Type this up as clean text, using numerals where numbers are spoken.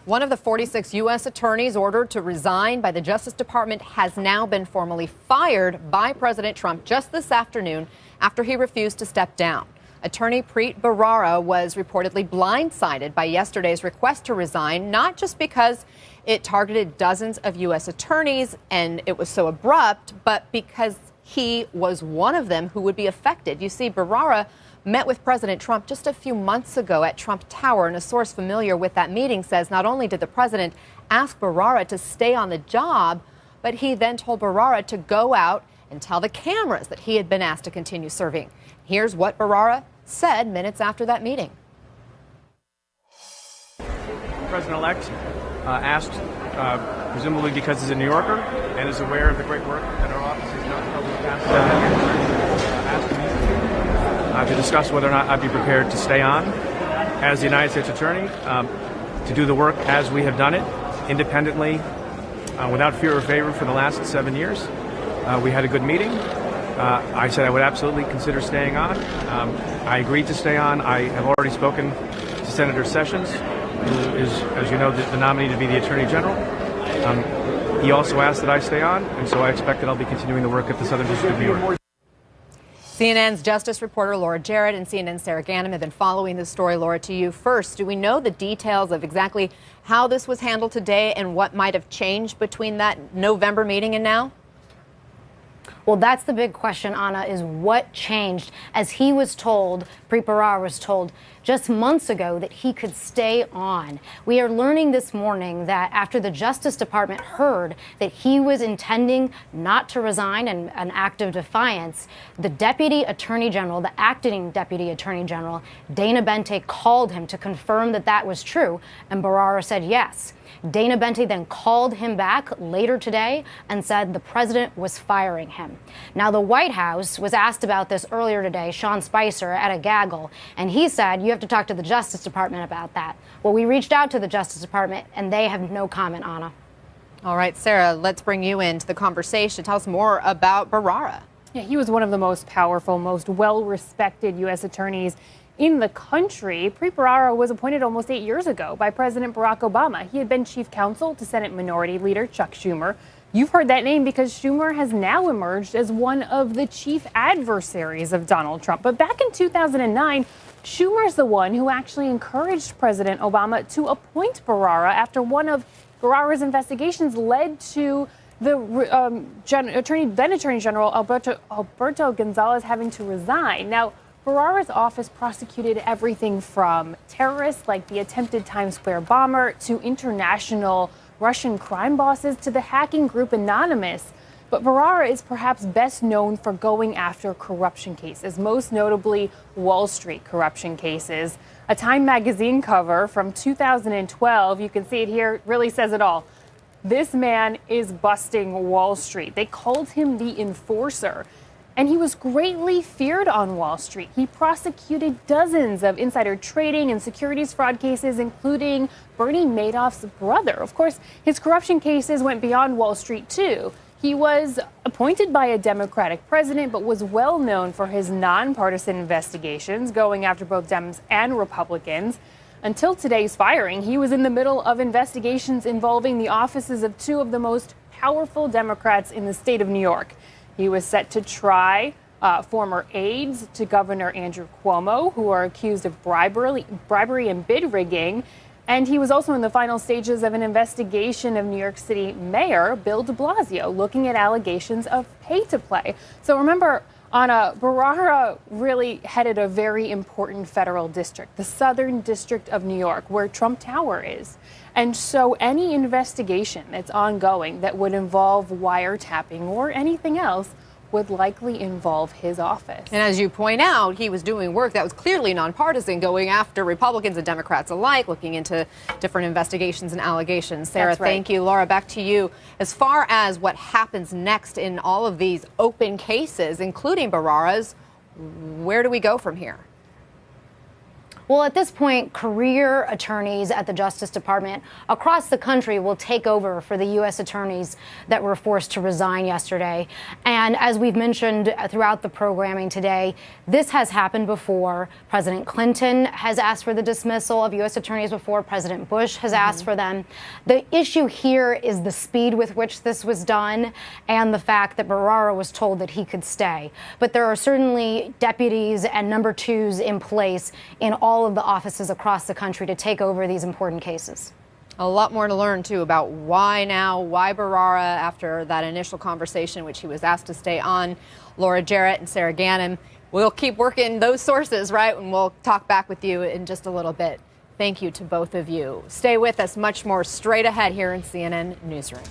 One of the 46 U.S. attorneys ordered to resign by the Justice Department has now been formally fired by President Trump just this afternoon after he refused to step down. Attorney PREET was reportedly blindsided by yesterday's request to resign, not just because it targeted dozens of U.S. attorneys and it was so abrupt, but because he was one of them who would be affected. You see, Bharara met with President Trump just a few months ago at Trump Tower, and a source familiar with that meeting says not only did the president ask Bharara to stay on the job, but he then told Bharara to go out and tell the cameras that he had been asked to continue serving. Here's what Bharara said minutes after that meeting. President-elect asked, presumably because he's a New Yorker and is aware of the great work that our office has done over the past 7 years, to discuss whether or not I'd be prepared to stay on as the United States Attorney, to do the work as we have done it, independently, without fear or favor for the last 7 years. We had a good meeting. I said I would absolutely consider staying on. I agreed to stay on. I have already spoken to Senator Sessions, who is, as you know, the nominee to be the Attorney General. He also asked that I stay on, and so I expect that I'll be continuing the work at the Southern District of New York. CNN's justice reporter Laura Jarrett and CNN's Sarah Ganim have been following this story. Laura, to you first. Do we know the details of exactly how this was handled today and what might have changed between that November meeting and now? Well, that's the big question, Anna, is what changed as he was told, Preet Bharara was told just months ago that he could stay on. We are learning this morning that after the Justice Department heard that he was intending not to resign in an act of defiance, the Deputy Attorney General, the acting Deputy Attorney General, Dana Bente, called him to confirm that that was true, and Bharara said yes. Dana Bente then called him back later today and said the president was firing him. Now, the White House was asked about this earlier today, Sean Spicer, at a gaggle, and he said, you have to talk to the Justice Department about that. Well, we reached out to the Justice Department, and they have no comment, Anna. All right, Sarah, let's bring you into the conversation. Tell us more about Bharara. Yeah, he was one of the most powerful, most well-respected U.S. attorneys in the country. Preet Bharara was appointed almost 8 years ago by President Barack Obama. He had been chief counsel to Senate Minority Leader Chuck Schumer. You've heard that name because Schumer has now emerged as one of the chief adversaries of Donald Trump. But back in 2009, Schumer's the one who actually encouraged President Obama to appoint Bharara after one of Bharara's investigations led to the then Attorney General Alberto Gonzales having to resign. Now, Bharara's office prosecuted everything from terrorists like the attempted Times Square bomber to international Russian crime bosses to the hacking group Anonymous. But Bharara is perhaps best known for going after corruption cases, most notably Wall Street corruption cases. A Time magazine cover from 2012, you can see it here, really says it all. This man is busting Wall Street. They called him the enforcer. And he was greatly feared on Wall Street. He prosecuted dozens of insider trading and securities fraud cases, including Bernie Madoff's brother. Of course, his corruption cases went beyond Wall Street, too. He was appointed by a Democratic president, but was well known for his nonpartisan investigations, going after both Dems and Republicans. Until today's firing, he was in the middle of investigations involving the offices of two of the most powerful Democrats in the state of New York. He was set to try former aides to Governor Andrew Cuomo, who are accused of bribery and bid rigging. And he was also in the final stages of an investigation of New York City Mayor Bill de Blasio, looking at allegations of pay to play. So remember, Anna, Bharara really headed a very important federal district, the Southern District of New York, where Trump Tower is. And so any investigation that's ongoing that would involve wiretapping or anything else would likely involve his office. And as you point out, he was doing work that was clearly nonpartisan, going after Republicans and Democrats alike, looking into different investigations and allegations. Sarah, That's right. Thank you. Laura, back to you. As far as what happens next in all of these open cases, including Bharara's, where do we go from here? Well, at this point, career attorneys at the Justice Department across the country will take over for the U.S. attorneys that were forced to resign yesterday. And as we've mentioned throughout the programming today, this has happened before. President Clinton has asked for the dismissal of U.S. attorneys before. President Bush has asked for them. The issue here is the speed with which this was done and the fact that Bharara was told that he could stay. But there are certainly deputies and number twos in place in all of the offices across the country to take over these important cases. A lot more to learn, too, about why now, why Bharara after that initial conversation, which he was asked to stay on. Laura Jarrett and Sarah Ganim, we'll keep working those sources, right? And we'll talk back with you in just a little bit. Thank you to both of you. Stay with us, much more straight ahead here in CNN Newsroom.